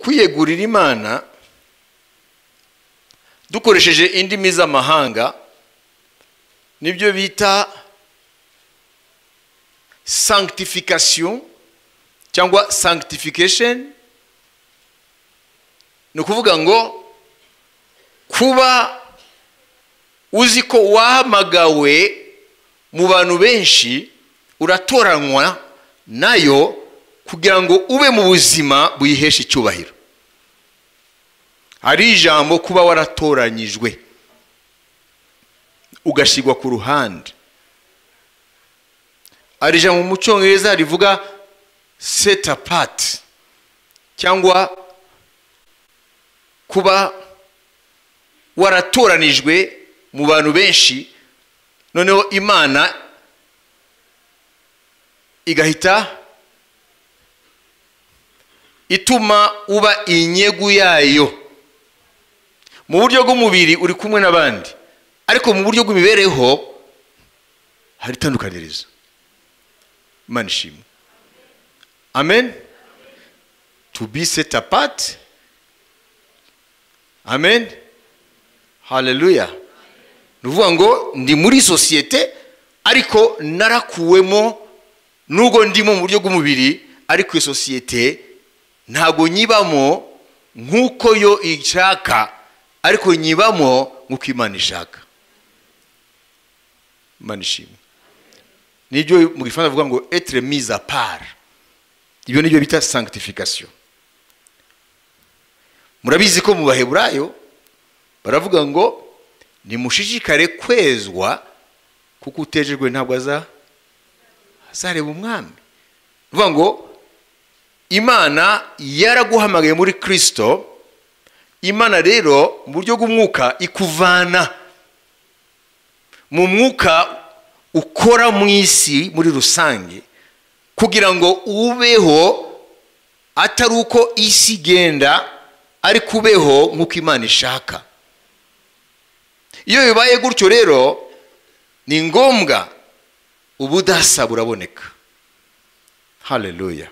kwiyegurira Imana dukoresheje indimi z'amahanga nibyo bita sanctification cyangwa sanctification. Ni ukuvuga ngo kuba uzi ko wahamagawe mu bantu benshi, uratoranywa nayo kugira ngo ube mu buzima buyihesha icyubahiro. Hari ijambo kuba waratoranyijwe ugashigwa ku ruhande. Hari ijambo mu Cyongereza rivuga set apart, cyangwa kuba waratoranijwe mu bantu benshi, noneho Imana igahita ituma uba inyegu yayo. Mu buryo bw'umubiri uri kumwe n'abandi, ariko mu buryo bw'imibereho hari itandukanirizo. Imana ishimwe. Amen. To be set apart. Amen. Hallelujah. Nuvuga ngo ndi muri societe ariko narakuwemo, nubwo ndimo mu buryo bw'umubiri ariko societe ntago nyibamo nkuko yo ishaka, ariko nyibamo nkuko Imana ishaka. Imana ishimwe. Nibyo mu Gifaransa bavuga ngo être mis à part. Ibyo nibyo bita sanctification. Murabizi ko mu Baheburayo baravuga ngo nimushishikare kwezwa kuko utejejwe ntabwo azareba umwami. Uvuga ngo Imana yaraguhamagaye muri Kristo. Imana rero mu buryo bw'umwuka ikuvana mu mwuka ukora mu isi muri rusange kugira ngo ubeho atari uko isi igenda, ariko ubeho nk'uko Imana ishaka. Iyo bibaye gutyo rero ni ngombwa ubudasa buraboneka. Hallelujah.